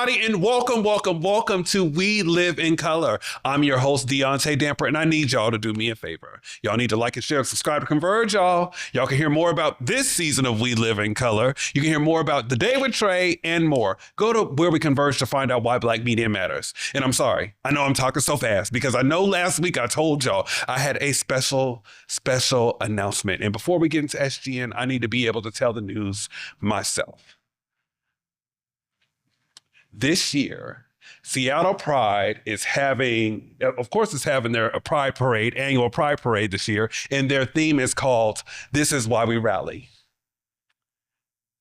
everybody, and welcome to We Live in Color. I'm your host, Deontay Damper, and I need y'all to do me a favor. Y'all need to like and share and subscribe to Converge, y'all. Y'all can hear more about this season of We Live in Color. You can hear more about The Day with Trey and more. Go to Where We Converge to find out why Black media matters. And I'm sorry, I know I'm talking so fast because I know last week I told y'all I had a special announcement. And before we get into SGN, I need to be able to tell the news myself. This year, Seattle Pride is having, of course, it's having their Pride Parade, annual Pride Parade this year, and their theme is called This Is Why We Rally.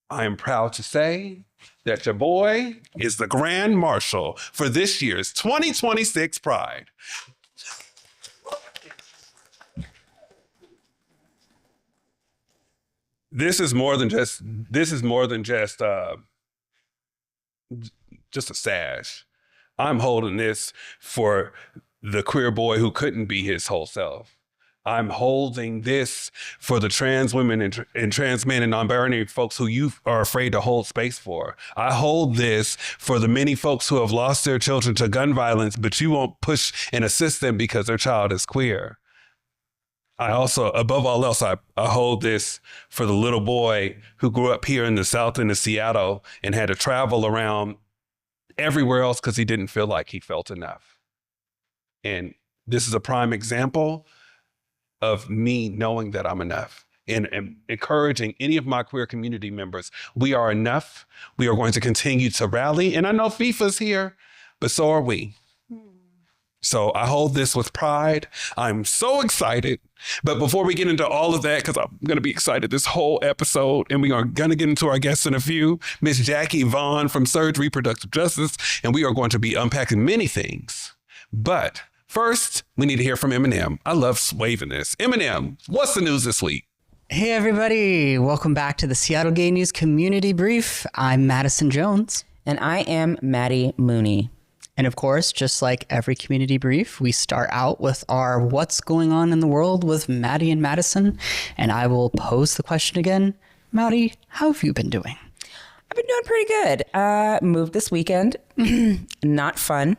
I am proud to say that your boy is the Grand Marshal for this year's 2026 Pride. This is more than just a sash. I'm holding this for the queer boy who couldn't be his whole self. I'm holding this for the trans women and trans men and non-binary folks who you are afraid to hold space for. I hold this for the many folks who have lost their children to gun violence, but you won't push and assist them because their child is queer. I also, above all else, I hold this for the little boy who grew up here in the South end of Seattle and had to travel around everywhere else because he didn't feel like he felt enough. And this is a prime example of me knowing that I'm enough and encouraging any of my queer community members. We are enough. We are going to continue to rally. And I know FIFA's here, but so are we. So I hold this with pride. I'm so excited. But before we get into all of that, because I'm going to be excited this whole episode, and we are going to get into our guests in a few, Miss Jackie Vaughn from Surge Reproductive Justice, and we are going to be unpacking many things. But first, we need to hear from Eminem. I love waving this. Eminem, what's the news this week? Hey, everybody. Welcome back to the Seattle Gay News Community Brief. I'm Madison Jones. And I am Maddie Mooney. And of course, just like every community brief, we start out with our what's going on in the world with Maddie and Madison. And I will pose the question again. Maddie, how have you been doing? I've been doing pretty good. Moved this weekend. Not fun.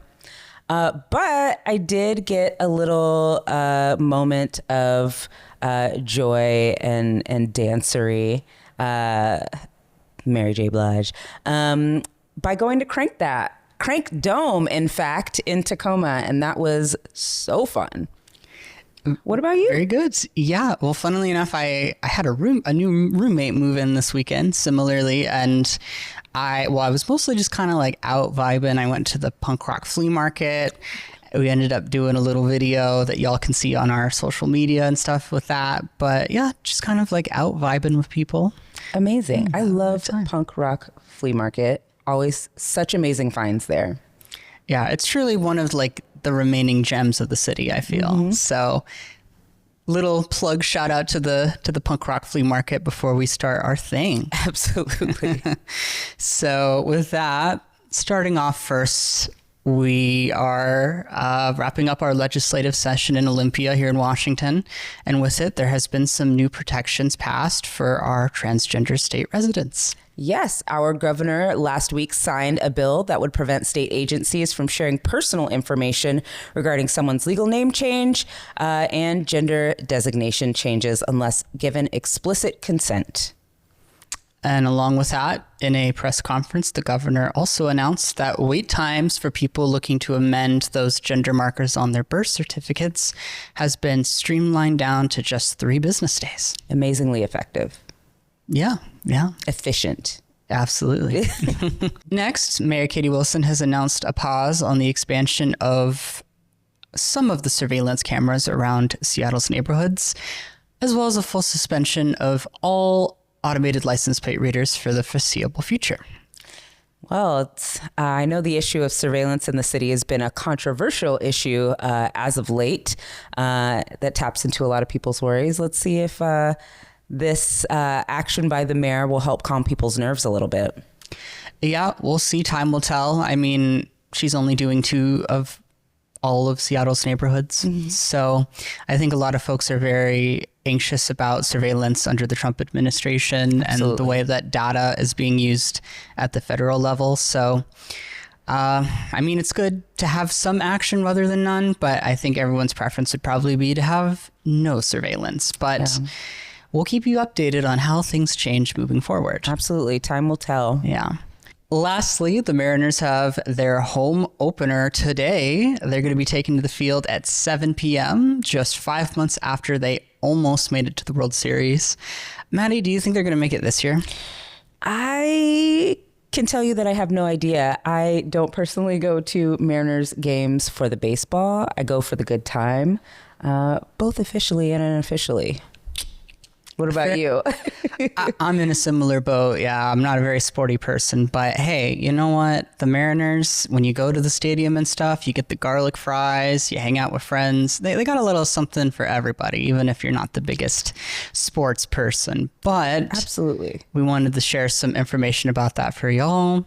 But I did get a little moment of joy and dancery. Mary J. Blige. By going to Crank Dome, in fact, in Tacoma, and that was so fun. What about you? Very good. Yeah. Well, funnily enough, I had a new roommate move in this weekend, similarly, and I was mostly just kind of like out vibing. I went to the punk rock flea market. We ended up doing a little video that y'all can see on our social media and stuff with that. But yeah, just kind of like out vibing with people. Amazing. I love punk rock flea market. Always such amazing finds there. Yeah, it's truly one of like the remaining gems of the city, I feel. Mm-hmm. So little plug shout out to the punk rock flea market before we start our thing. Absolutely. So with that, starting off first, we are wrapping up our legislative session in Olympia here in Washington. And with it, there has been some new protections passed for our transgender state residents. Yes, our governor last week signed a bill that would prevent state agencies from sharing personal information regarding someone's legal name change and gender designation changes unless given explicit consent. And along with that, in a press conference, the governor also announced that wait times for people looking to amend those gender markers on their birth certificates has been streamlined down to just 3 business days. Amazingly effective. Yeah. Efficient. Absolutely. Next, Mayor Katie Wilson has announced a pause on the expansion of some of the surveillance cameras around Seattle's neighborhoods, as well as a full suspension of all automated license plate readers for the foreseeable future. Well, I know the issue of surveillance in the city has been a controversial issue as of late that taps into a lot of people's worries. Let's see if this action by the mayor will help calm people's nerves a little bit. Yeah, we'll see. Time will tell. I mean, she's only doing 2 of all of Seattle's neighborhoods. Mm-hmm. So I think a lot of folks are very anxious about surveillance under the Trump administration. Absolutely. And the way that data is being used at the federal level. So I mean, it's good to have some action rather than none, but I think everyone's preference would probably be to have no surveillance. But we'll keep you updated on how things change moving forward. Absolutely. Time will tell. Yeah. Lastly, the Mariners have their home opener today. They're going to be taken to the field at 7 p.m., just 5 months after they almost made it to the World Series. Maddie, do you think they're going to make it this year? I can tell you that I have no idea. I don't personally go to Mariners games for the baseball. I go for the good time, both officially and unofficially. What about you? I'm in a similar boat. Yeah, I'm not a very sporty person, but hey, you know what? The Mariners, when you go to the stadium and stuff, you get the garlic fries, you hang out with friends. They got a little something for everybody, even if you're not the biggest sports person. But Absolutely. we wanted to share some information about that for y'all.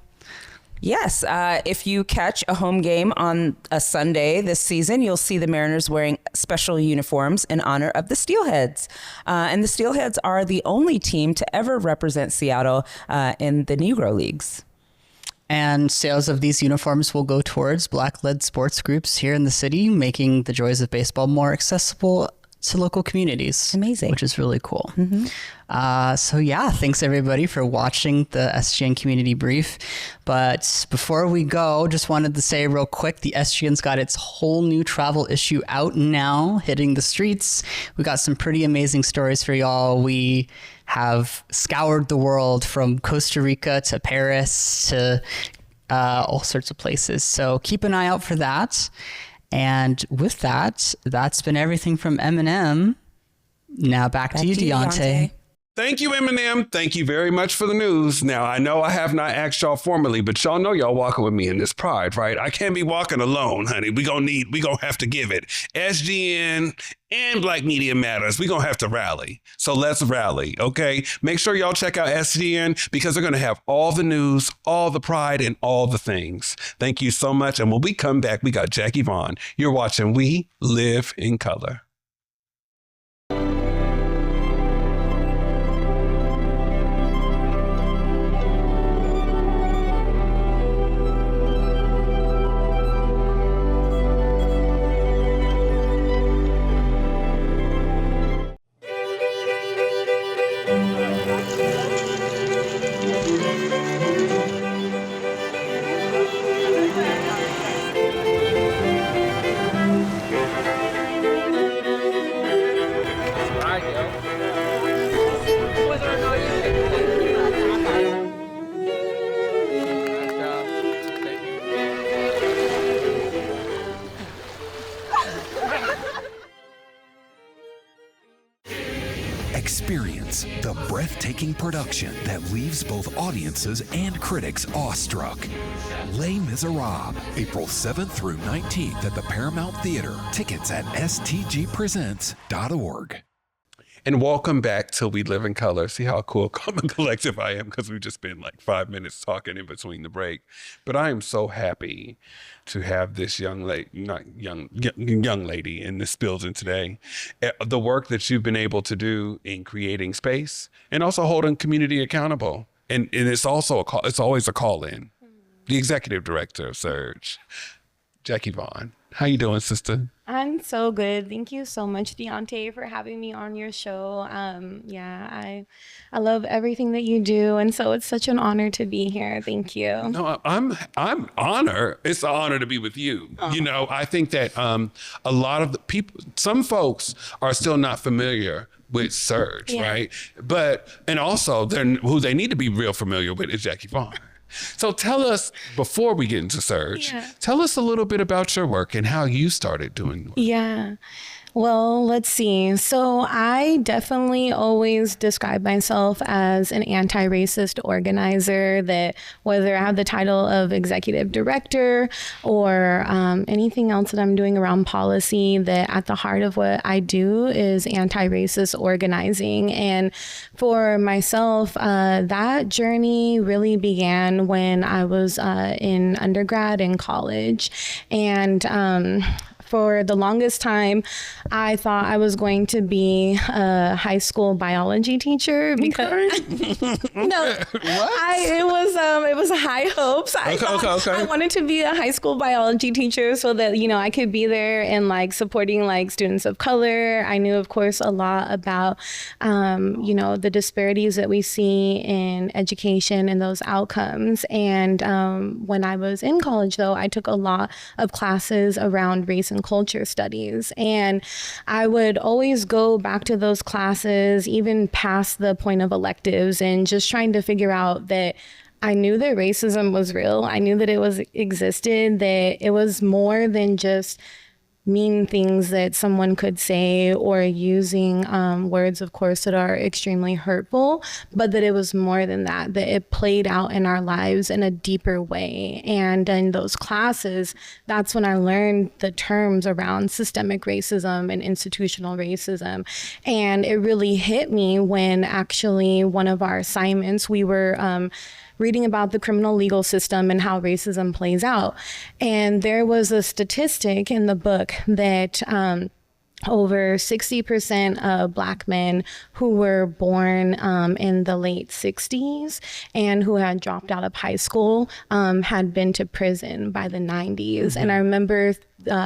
Yes. If you catch a home game on a Sunday this season, you'll see the Mariners wearing special uniforms in honor of the Steelheads. And the Steelheads are the only team to ever represent Seattle in the Negro Leagues. And sales of these uniforms will go towards Black-led sports groups here in the city, making the joys of baseball more accessible to local communities. Amazing. Which is really cool. So yeah, thanks everybody for watching the SGN Community Brief. But before we go, just wanted to say real quick, the SGN's got its whole new travel issue out now, hitting the streets. We got some pretty amazing stories for y'all. We have scoured the world from Costa Rica to Paris to all sorts of places. So keep an eye out for that. And with that, that's been everything from Eminem. Now back to you, Deontay. Thank you, Eminem. Thank you very much for the news. Now, I know I have not asked y'all formally, but y'all know y'all walking with me in this pride, right? I can't be walking alone, honey. We gonna have to give it. SGN and Black Media Matters. We gonna have to rally. So let's rally, okay? Make sure y'all check out SGN because they're gonna have all the news, all the pride, and all the things. Thank you so much. And when we come back, we got Jackie Vaughn. You're watching We Live in Color. Experience the breathtaking production that leaves both audiences and critics awestruck. Les Miserables, April 7th through 19th at the Paramount Theater. Tickets at stgpresents.org. And welcome back to We Live in Color. See how cool, calm, and collective I am because we've just been like 5 minutes talking in between the break. But I am so happy to have this young lady in this building today. The work that you've been able to do in creating space and also holding community accountable. And it's also a call. It's always a call in. The executive director of Surge, Jackie Vaughn. How you doing, sister? I'm so good. Thank you so much, Deontay, for having me on your show. I love everything that you do, and so it's such an honor to be here. Thank you. No, I'm honored. It's an honor to be with you. You know, I think that a lot of the people, some folks are still not familiar with Surge, right? And also who they need to be real familiar with is Jackie Vaughn. So tell us, before we get into Surge, tell us a little bit about your work and how you started doing work. Yeah. Well, let's see. So I definitely always describe myself as an anti-racist organizer, that whether I have the title of executive director or anything else that I'm doing around policy, that at the heart of what I do is anti-racist organizing. And for myself, that journey really began when I was in undergrad and college. And for the longest time, I thought I was going to be a high school biology teacher because it was high hopes. I wanted to be a high school biology teacher so that, I could be there and like supporting like students of color. I knew, of course, a lot about, the disparities that we see in education and those outcomes. And when I was in college, though, I took a lot of classes around race and culture studies. And I would always go back to those classes, even past the point of electives, and just trying to figure out that I knew that racism was real. I knew that it existed, that it was more than just mean things that someone could say or using words, of course, that are extremely hurtful, but that it was more than that it played out in our lives in a deeper way. And in those classes, that's when I learned the terms around systemic racism and institutional racism. And it really hit me when actually one of our assignments, we were reading about the criminal legal system and how racism plays out. And there was a statistic in the book that over 60% of Black men who were born in the late 60s and who had dropped out of high school had been to prison by the 90s. And I remember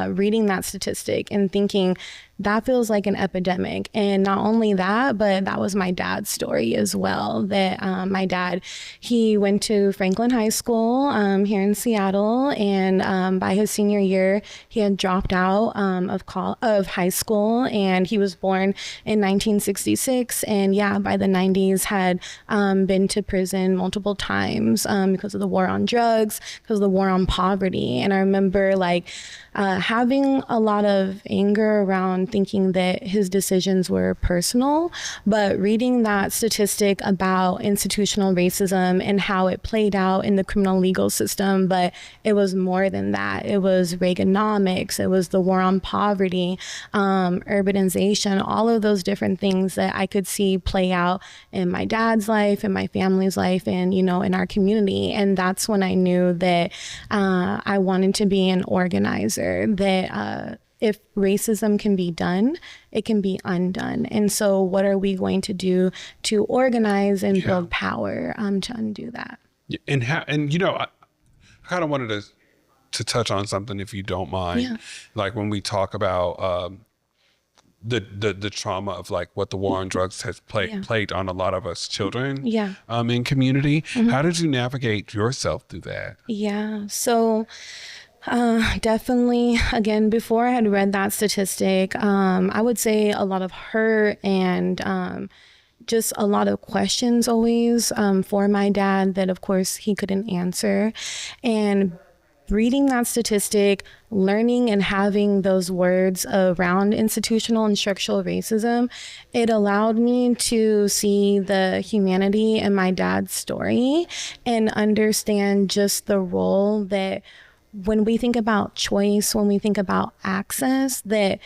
reading that statistic and thinking, that feels like an epidemic. And not only that, but that was my dad's story as well. That my dad, he went to Franklin High School here in Seattle, and by his senior year, he had dropped out of high school, and he was born in 1966. And by the 90s had been to prison multiple times because of the war on drugs, because of the war on poverty. And I remember having a lot of anger around thinking that his decisions were personal, but reading that statistic about institutional racism and how it played out in the criminal legal system, but it was more than that. It was Reaganomics, it was the war on poverty, urbanization, all of those different things that I could see play out in my dad's life, in my family's life, and, in our community. And that's when I knew that I wanted to be an organizer, that if racism can be done, it can be undone. And so what are we going to do to organize and build power to undo that? And I kind of wanted to touch on something, if you don't mind. Yeah. Like when we talk about the trauma of like what the war on drugs has played on a lot of us children in community. How did you navigate yourself through that? Yeah. So definitely, again, before I had read that statistic, I would say a lot of hurt and just a lot of questions always for my dad that, of course, he couldn't answer. And reading that statistic, learning and having those words around institutional and structural racism, it allowed me to see the humanity in my dad's story and understand just the role that when we think about choice, when we think about access, that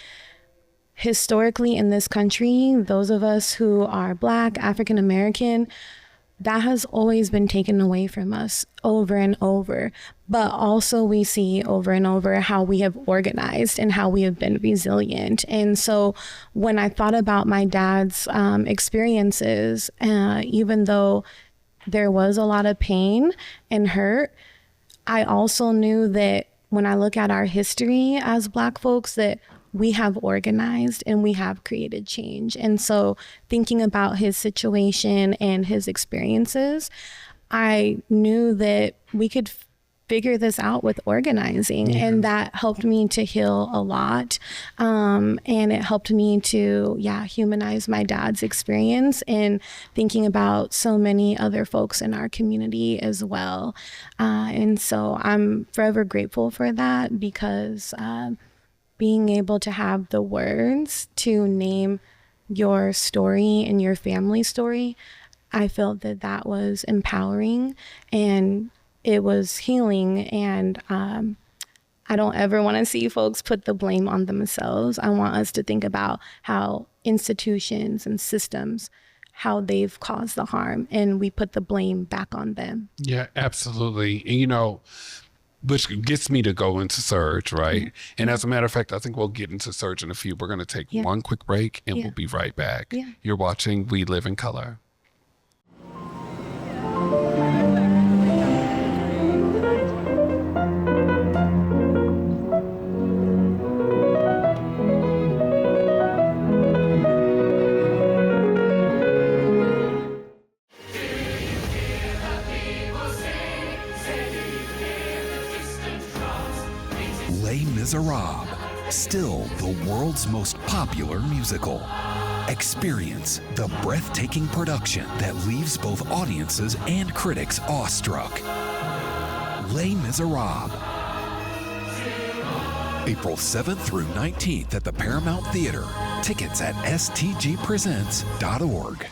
historically in this country, those of us who are Black, African American, that has always been taken away from us over and over. But also we see over and over how we have organized and how we have been resilient. And so when I thought about my dad's experiences, even though there was a lot of pain and hurt, I also knew that when I look at our history as Black folks, that we have organized and we have created change. And so thinking about his situation and his experiences, I knew that we could figure this out with organizing. And that helped me to heal a lot. And it helped me to, humanize my dad's experience and thinking about so many other folks in our community as well. And so I'm forever grateful for that, because being able to have the words to name your story and your family story, I felt that was empowering and it was healing. And I don't ever want to see folks put the blame on themselves. I want us to think about how institutions and systems, how they've caused the harm, and we put the blame back on them. Yeah, absolutely. And which gets me to go into Surge, right? And as a matter of fact, I think we'll get into Surge in a few. We're going to take one quick break and we'll be right back. You're watching We Live in Color. Les Miserables, still the world's most popular musical. Experience the breathtaking production that leaves both audiences and critics awestruck. Les Miserables. April 7th through 19th at the Paramount Theater. Tickets at stgpresents.org.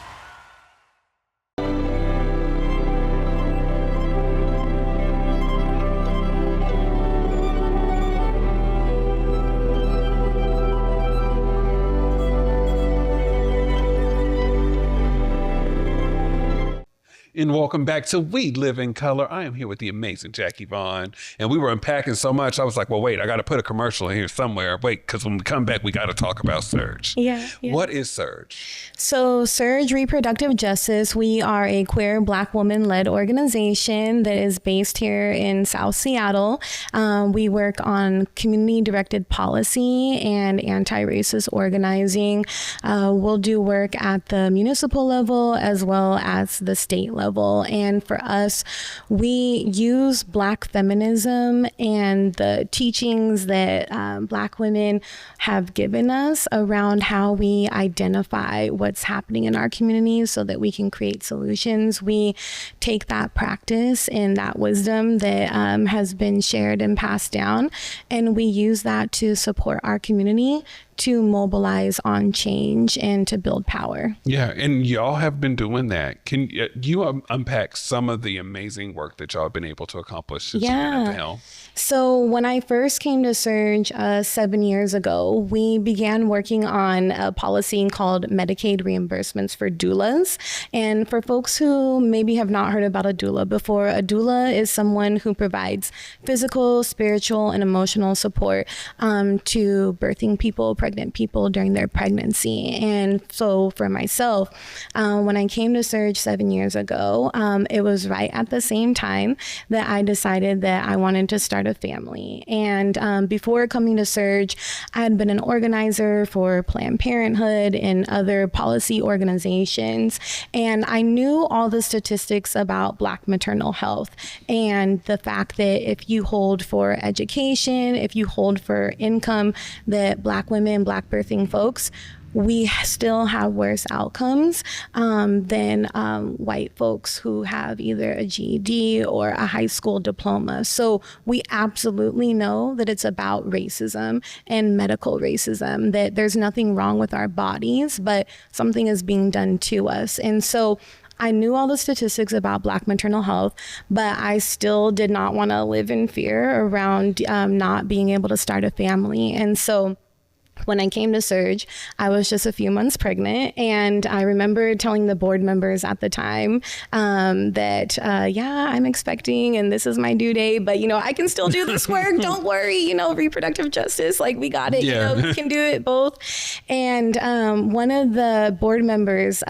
And welcome back to We Live in Color. I am here with the amazing Jackie Vaughn. And we were unpacking so much, I was like, well, wait, I got to put a commercial in here somewhere. Wait, because when we come back, we got to talk about Surge. Yeah. What is Surge? So Surge Reproductive Justice, we are a queer Black woman-led organization that is based here in South Seattle. We work on community-directed policy and anti-racist organizing. We'll do work at the municipal level as well as the state level. And for us, we use Black feminism and the teachings that Black women have given us around how we identify what's happening in our communities so that we can create solutions. We take that practice and that wisdom that has been shared and passed down, and we use that to support our community to mobilize on change and to build power. Yeah, and y'all have been doing that. Can you unpack some of the amazing work that y'all have been able to accomplish since you've been at the helm? So when I first came to Surge 7 years ago, we began working on a policy called Medicaid reimbursements for doulas. And for folks who maybe have not heard about a doula before, a doula is someone who provides physical, spiritual, and emotional support to birthing people, pregnant people during their pregnancy. And so for myself, when I came to Surge 7 years ago, it was right at the same time that I decided that I wanted to start a family. And before coming to Surge, I had been an organizer for Planned Parenthood and other policy organizations. And I knew all the statistics about Black maternal health and the fact that if you hold for education, if you hold for income, that Black women, Black birthing folks, we still have worse outcomes than white folks who have either a GED or a high school diploma. So we absolutely know that it's about racism and medical racism, that there's nothing wrong with our bodies, but something is being done to us. And so I knew all the statistics about Black maternal health, but I still did not want to live in fear around not being able to start a family. And so when I came to Surge, I was just a few months pregnant, and I remember telling the board members at the time that, I'm expecting, and this is my due date, but, I can still do this work. Don't worry, reproductive justice, like, we got it, we can do it both. And one of the board members,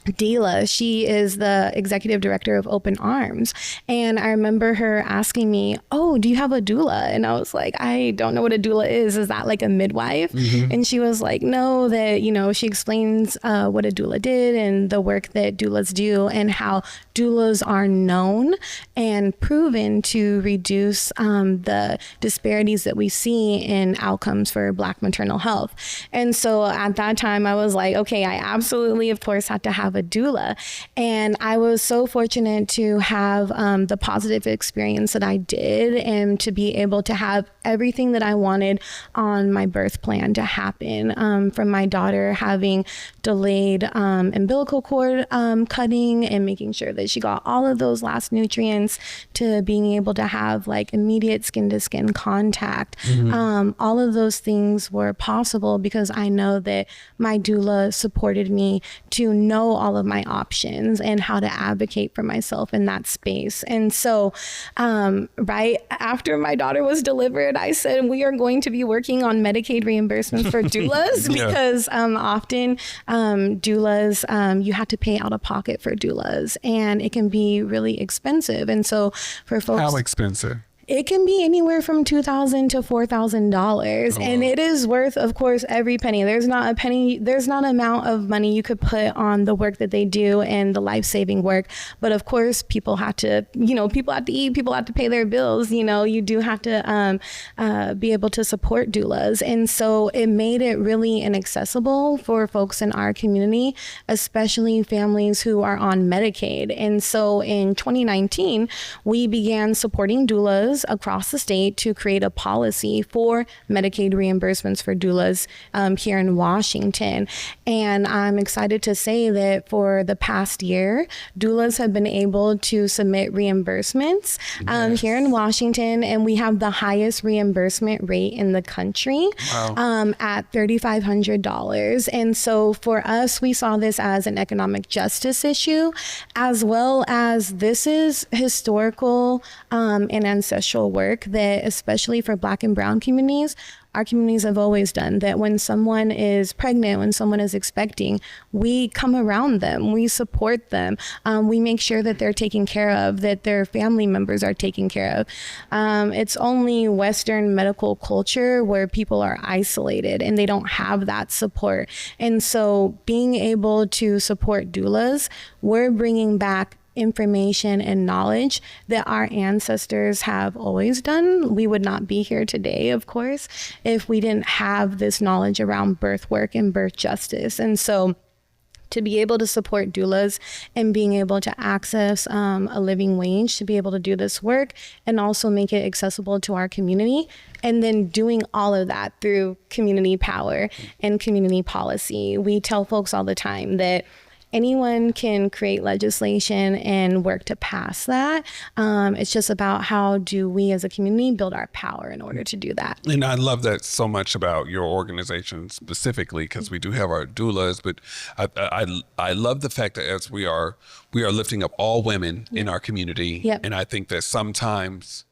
Dila, she is the executive director of Open Arms. And I remember her asking me, oh, do you have a doula? And I was like, I don't know what a doula is. Is that like a midwife? Mm-hmm. And she was like, no, that, she explains what a doula did and the work that doulas do and how doulas are known and proven to reduce the disparities that we see in outcomes for Black maternal health. And so at that time, I was like, okay, I absolutely, of course, had to have a doula. And I was so fortunate to have the positive experience that I did and to be able to have everything that I wanted on my birth plan to happen, from my daughter having delayed umbilical cord cutting and making sure that she got all of those last nutrients, to being able to have like immediate skin to skin contact. All of those things were possible because I know that my doula supported me to know all of my options and how to advocate for myself in that space. And so right after my daughter was delivered, I said, we are going to be working on Medicaid reimbursements for doulas because often doulas, you have to pay out of pocket for doulas, and it can be really expensive. And so for folks, how expensive? It can be anywhere from $2,000 to $4,000, and it is worth, of course, every penny. There's not a penny, there's not an amount of money you could put on the work that they do and the life-saving work. But of course, people have to, people have to eat, people have to pay their bills. You do have to be able to support doulas, and so it made it really inaccessible for folks in our community, especially families who are on Medicaid. And so in 2019, we began supporting doulas across the state to create a policy for Medicaid reimbursements for doulas here in Washington. And I'm excited to say that for the past year, doulas have been able to submit reimbursements here in Washington, and we have the highest reimbursement rate in the country at $3,500. And so for us, we saw this as an economic justice issue, as well as this is historical and ancestral work that, especially for Black and Brown communities, our communities have always done. That when someone is pregnant, when someone is expecting, we come around them, we support them, we make sure that they're taken care of, that their family members are taken care of. It's only Western medical culture where people are isolated and they don't have that support. And so being able to support doulas, we're bringing back information and knowledge that our ancestors have always done. We would not be here today, of course, if we didn't have this knowledge around birth work and birth justice. And so to be able to support doulas and being able to access a living wage to be able to do this work and also make it accessible to our community, and then doing all of that through community power and community policy. We tell folks all the time that anyone can create legislation and work to pass that. It's just about how do we as a community build our power in order to do that. And I love that so much about your organization specifically, because we do have our doulas, but I love the fact that as we are lifting up all women in our community. And I think that sometimes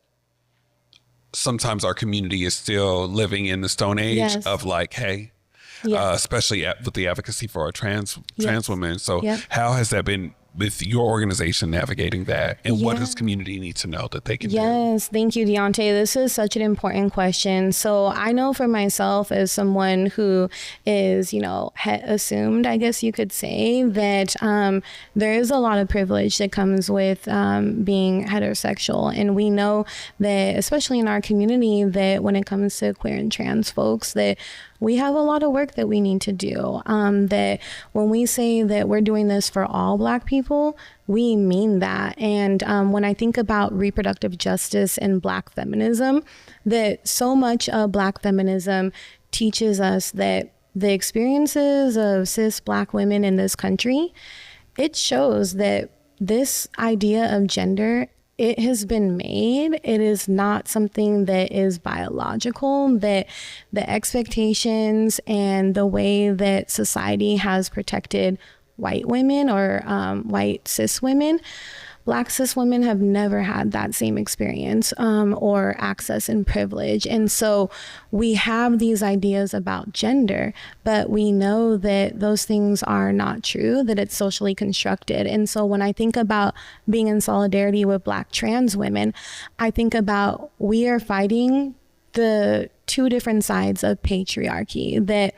our community is still living in the Stone Age of like, hey, especially with the advocacy for our trans women. So how has that been with your organization navigating that, and what does community need to know that they can do? Thank you, Deontay. This is such an important question. So I know for myself, as someone who is, assumed, I guess you could say, that there is a lot of privilege that comes with being heterosexual. And we know that, especially in our community, that when it comes to queer and trans folks, that we have a lot of work that we need to do. That when we say that we're doing this for all Black people, we mean that. And when I think about reproductive justice and Black feminism, that so much of Black feminism teaches us that the experiences of cis Black women in this country, it shows that this idea of gender, it has been made. It is not something that is biological, that the expectations and the way that society has protected white women or white cis women, Black cis women have never had that same experience or access and privilege. And so we have these ideas about gender, but we know that those things are not true, that it's socially constructed. And so when I think about being in solidarity with Black trans women, I think about we are fighting the two different sides of patriarchy, that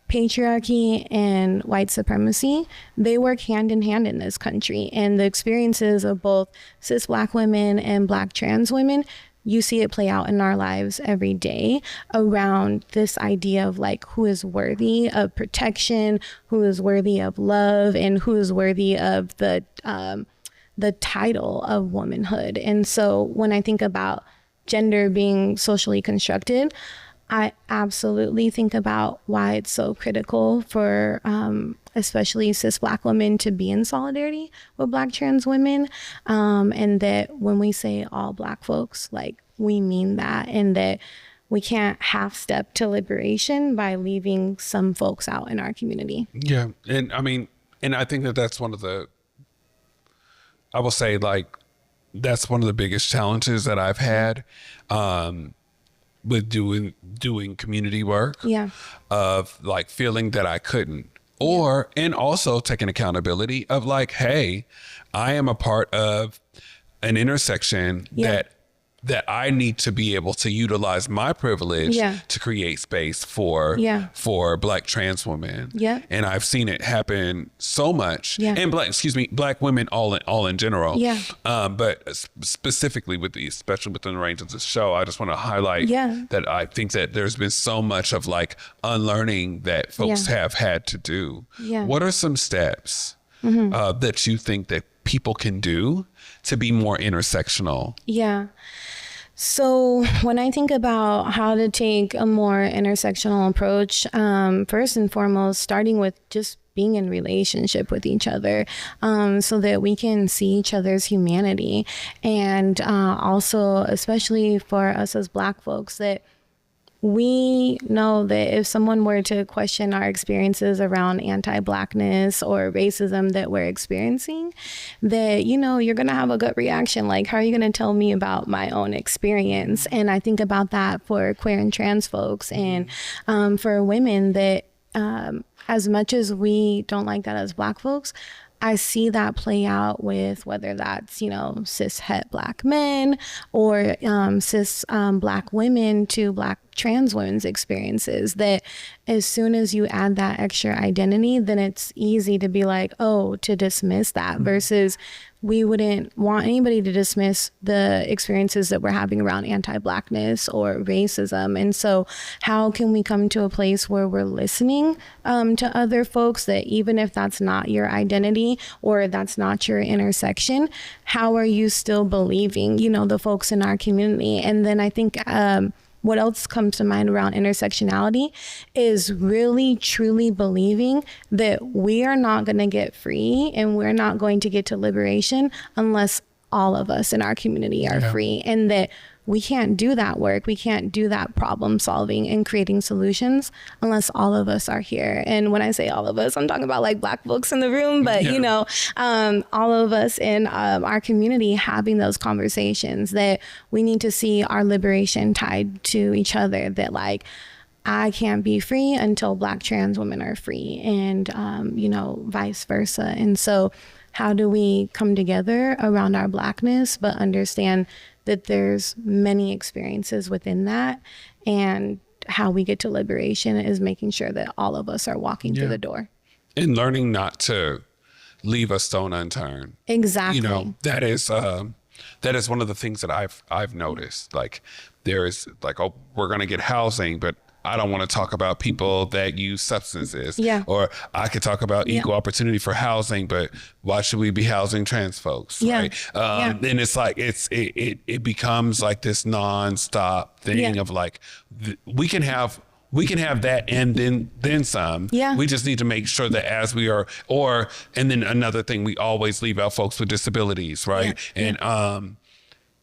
patriarchy and white supremacy, they work hand in hand in this country. And the experiences of both cis Black women and Black trans women, you see it play out in our lives every day around this idea of like who is worthy of protection, who is worthy of love, and who is worthy of the title of womanhood. And so when I think about gender being socially constructed, I absolutely think about why it's so critical for especially cis Black women to be in solidarity with Black trans women, and that when we say all Black folks, like, we mean that, and that we can't half step to liberation by leaving some folks out in our community. Yeah. And I mean, and I think that that's one of the, I will say, like, that's one of the biggest challenges that I've had with doing community work. Yeah. Of like feeling that I couldn't, or, and also taking accountability of like, hey, I am a part of an intersection that I need to be able to utilize my privilege to create space for Black trans women. Yeah. And I've seen it happen so much. Yeah. And Black women all in general. Yeah. But specifically especially within the range of the show, I just want to highlight that I think that there's been so much of like unlearning that folks have had to do. Yeah. What are some steps that you think that people can do to be more intersectional? Yeah. So when I think about how to take a more intersectional approach, first and foremost, starting with just being in relationship with each other, so that we can see each other's humanity. And also, especially for us as Black folks, that we know that if someone were to question our experiences around anti-Blackness or racism that we're experiencing, that, you know, you're going to have a gut reaction. Like, how are you going to tell me about my own experience? And I think about that for queer and trans folks, and for women, that as much as we don't like that as Black folks, I see that play out with whether that's, you know, cis het Black men or cis Black women to Black trans women's experiences, that as soon as you add that extra identity, then it's easy to be like, oh, to dismiss that, versus we wouldn't want anybody to dismiss the experiences that we're having around anti-Blackness or racism. And so how can we come to a place where we're listening to other folks, that even if that's not your identity or that's not your intersection, how are you still believing, you know, the folks in our community? And then I think what else comes to mind around intersectionality is really truly believing that we are not going to get free and we're not going to get to liberation unless all of us in our community are free, and that we can't do that work. We can't do that problem solving and creating solutions unless all of us are here. And when I say all of us, I'm talking about like Black folks in the room, but you know, all of us in our community having those conversations, that we need to see our liberation tied to each other, that like, I can't be free until Black trans women are free, and, you know, vice versa. And so how do we come together around our Blackness, but understand that there's many experiences within that, and how we get to liberation is making sure that all of us are walking through the door. And learning not to leave a stone unturned. Exactly. You know, that is one of the things that I've noticed. Like, there is like, oh, we're going to get housing, but I don't want to talk about people that use substances. Yeah. Or I could talk about equal opportunity for housing, but why should we be housing trans folks? Yeah. Right. And it's like, it becomes like this nonstop thing of like, we can have that and then some. Yeah. We just need to make sure that as we are, and then another thing, we always leave out folks with disabilities, right? Yeah. And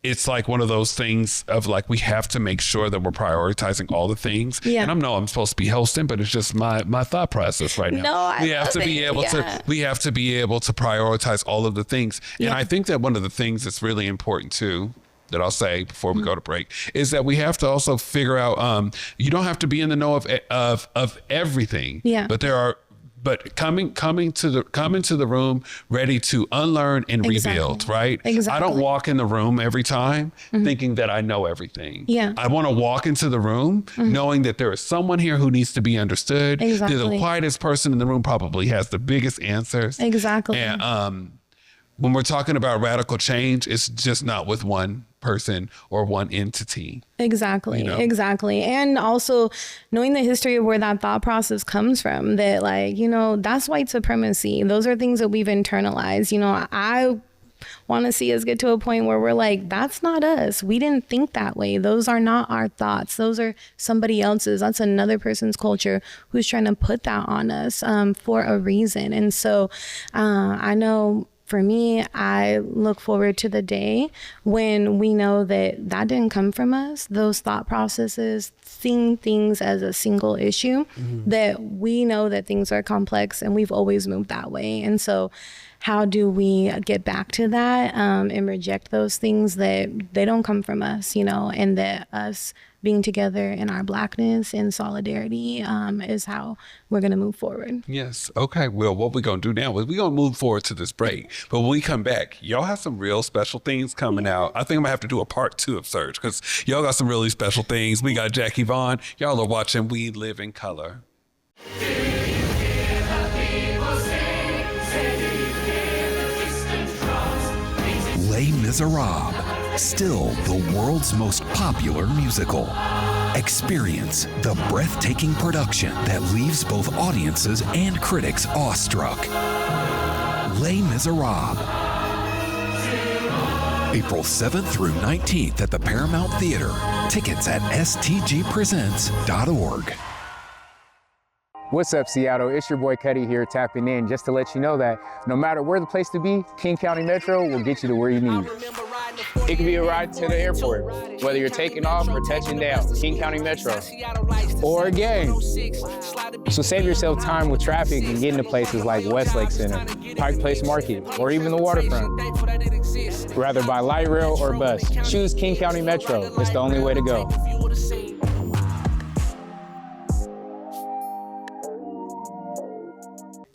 it's like one of those things of like, we have to make sure that we're prioritizing all the things. Yeah. And I'm supposed to be hosting, but it's just my thought process right now. We have to be able to prioritize all of the things. Yeah. And I think that one of the things that's really important too, that I'll say before we go to break, is that we have to also figure out, you don't have to be in the know of everything. Yeah. But coming to the room ready to unlearn and rebuild, right? Exactly. I don't walk in the room every time thinking that I know everything. Yeah. I want to walk into the room knowing that there is someone here who needs to be understood. Exactly. The quietest person in the room probably has the biggest answers. Exactly. And when we're talking about radical change, it's just not with one person or one entity. Exactly. You know? Exactly. And also knowing the history of where that thought process comes from, that like, you know, that's white supremacy. Those are things that we've internalized. You know, I want to see us get to a point where we're like, that's not us. We didn't think that way. Those are not our thoughts. Those are somebody else's. That's another person's culture who's trying to put that on us for a reason. And so I know for me, I look forward to the day when we know that that didn't come from us. Those thought processes, seeing things as a single issue, that we know that things are complex and we've always moved that way. And so how do we get back to that and reject those things that they don't come from us, you know, and that us being together in our Blackness and solidarity is how we're going to move forward. Yes. Okay. Well, what we're going to do now is we're going to move forward to this break. But when we come back, y'all have some real special things coming out. I think I'm going to have to do a part 2 of Surge because y'all got some really special things. We got Jackie Vaughn. Y'all are watching We Live in Color. Les Miserables, still the world's most popular musical. Experience the breathtaking production that leaves both audiences and critics awestruck. Les Miserables. April 7th through 19th at the Paramount Theater. Tickets at stgpresents.org. What's up, Seattle? It's your boy Cuddy here, tapping in just to let you know that no matter where the place to be, King County Metro will get you to where you need. It could be a ride to the airport, whether you're taking off or touching down, King County Metro, or a game. So save yourself time with traffic and get into places like Westlake Center, Pike Place Market, or even the waterfront. Rather by light rail or bus, choose King County Metro. It's the only way to go.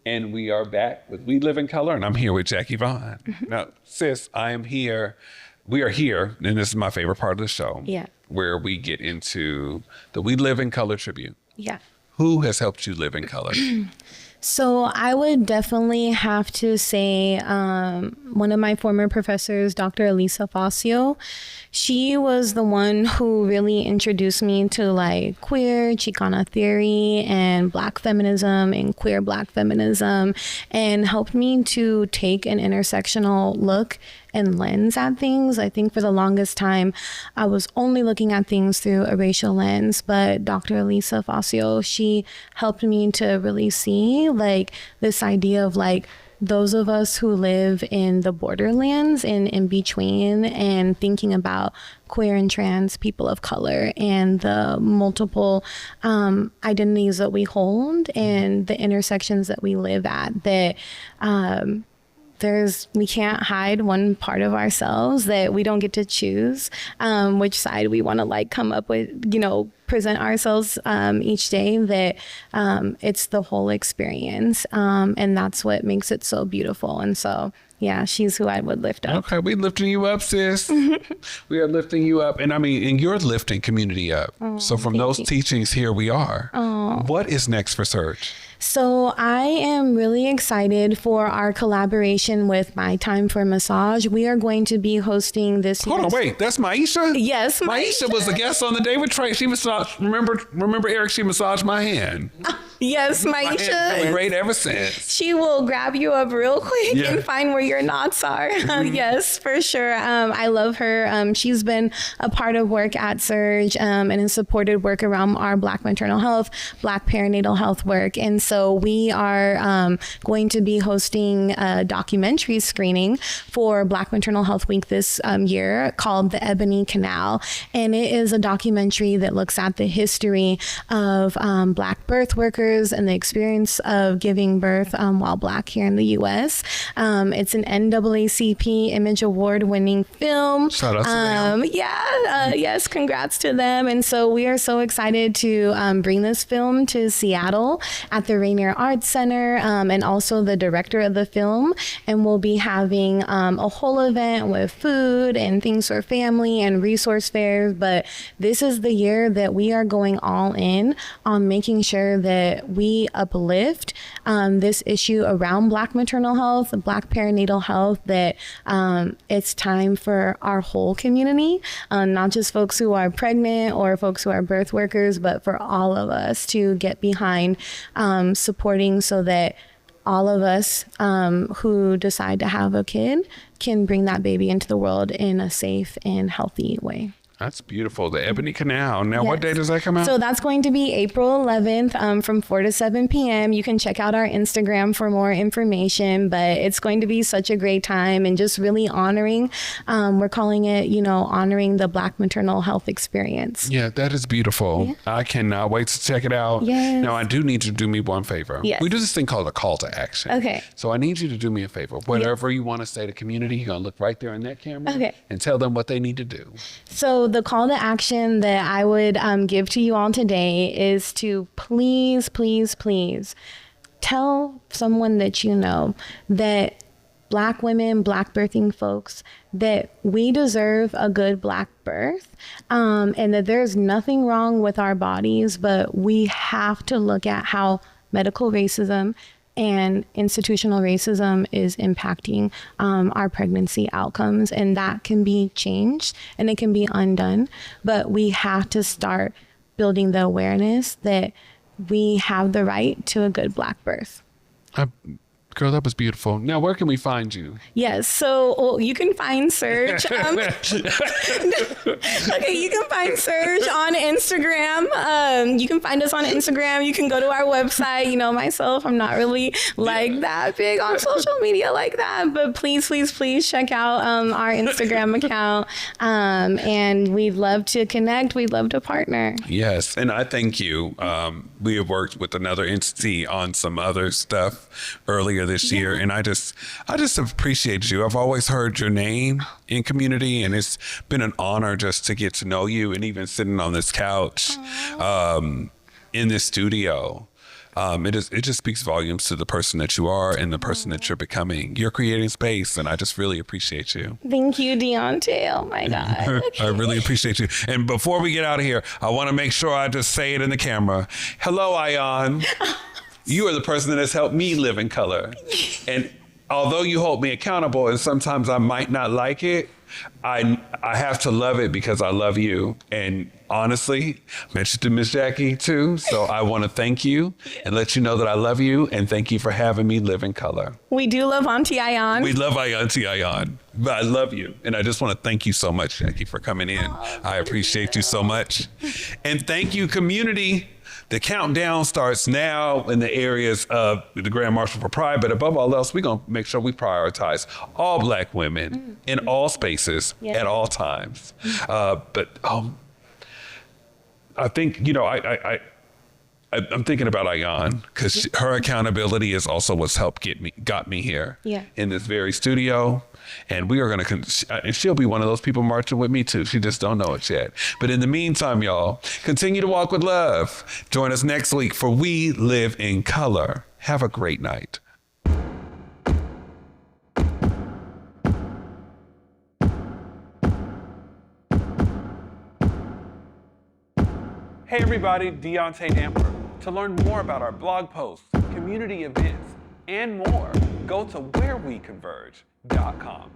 And we are back with We Live in Color, and I'm here with Jackie Vaughn. Now, sis, I am here. We are here, and this is my favorite part of the show. Yeah. Where we get into the We Live in Color tribute. Yeah. Who has helped you live in color? So I would definitely have to say one of my former professors, Dr. Elisa Facio. She was the one who really introduced me to like queer Chicana theory and Black feminism and queer Black feminism, and helped me to take an intersectional look and lens at things. I think for the longest time, I was only looking at things through a racial lens, but Dr. Elisa Facio, she helped me to really see like this idea of like those of us who live in the borderlands and in between, and thinking about queer and trans people of color and the multiple identities that we hold and the intersections that we live at, that we can't hide one part of ourselves, that we don't get to choose which side we want to like come up with, you know, present ourselves each day, that it's the whole experience. And that's what makes it so beautiful. And so, yeah, she's who I would lift up. Okay, we lifting you up, sis. We are lifting you up. And I mean, and you're lifting community up. So from those teachings, here we are. What is next for Surge? So I am really excited for our collaboration with My Time for Massage. We are going to be hosting this. Hold on, wait, that's Maisha? Yes, Maisha was a guest on the day with Trey. She massaged, remember Eric, she massaged my hand. Yes, My hand's Maisha. been great ever since. She will grab you up real quick and find where your knots are. Yes, for sure. I love her. She's been a part of work at Surge and has supported work around our Black maternal health, Black perinatal health work. And so we are going to be hosting a documentary screening for Black Maternal Health Week this year called The Ebony Canal. And it is a documentary that looks at the history of Black birth workers and the experience of giving birth while Black here in the U.S. It's an NAACP Image Award winning film. Shout out to them. Yes, congrats to them. And so we are so excited to bring this film to Seattle at the Rainier Arts Center, and also the director of the film. And we'll be having a whole event with food and things for family and resource fairs. But this is the year that we are going all in on making sure that we uplift this issue around Black maternal health, Black perinatal health, that it's time for our whole community, not just folks who are pregnant or folks who are birth workers, but for all of us to get behind supporting, so that all of us who decide to have a kid can bring that baby into the world in a safe and healthy way. That's beautiful. The Ebony Canal. Now, what day does that come out? So that's going to be April 11th from 4 to 7 p.m. You can check out our Instagram for more information, but it's going to be such a great time and just really honoring, we're calling it, honoring the Black maternal health experience. Yeah, that is beautiful. Yeah. I cannot wait to check it out. Yes. Now, I do need you to do me one favor. Yes. We do this thing called a call to action. Okay. So I need you to do me a favor. Whatever you want to say to community, you're going to look right there in that camera and tell them what they need to do. So the call to action that I would give to you all today is to please, please, please tell someone that you know that Black women, Black birthing folks, that we deserve a good Black birth, and that there's nothing wrong with our bodies, but we have to look at how medical racism and institutional racism is impacting our pregnancy outcomes, and that can be changed and it can be undone, but we have to start building the awareness that we have the right to a good Black birth. Girl, that was beautiful. Now, where can we find you? Yes, so you can find Serge. Okay, you can find Serge on Instagram. You can find us on Instagram. You can go to our website. Myself, I'm not really like that big on social media like that, but please, please, please check out our Instagram account. And we'd love to connect. We'd love to partner. Yes, and I thank you. We have worked with another entity on some other stuff earlier this year, and I just appreciate you. I've always heard your name in community, and it's been an honor just to get to know you, and even sitting on this couch in this studio. It just speaks volumes to the person that you are and the person that you're becoming. You're creating space, and I just really appreciate you. Thank you, Deontay. Oh my God. I really appreciate you. And before we get out of here, I want to make sure I just say it in the camera. Hello, Ayan. You are the person that has helped me live in color. And although you hold me accountable and sometimes I might not like it, I have to love it because I love you. And honestly, I mentioned to Miss Jackie too. So I want to thank you and let you know that I love you and thank you for having me live in color. We do love Auntie Ayan. We love Auntie Ayan. But I love you. And I just want to thank you so much, Jackie, for coming in. I appreciate you so much. And thank you, community. The countdown starts now in the areas of the Grand Marshal for Pride, but above all else, we're going to make sure we prioritize all Black women in all spaces at all times. But I think, I'm thinking about Ayan because her accountability is also what's got me here in this very studio. And we are going to, and she'll be one of those people marching with me too. She just don't know it yet. But in the meantime, y'all, continue to walk with love. Join us next week for We Live in Color. Have a great night. Hey everybody, Deontay Damper. To learn more about our blog posts, community events, and more, go to whereweconverge.com.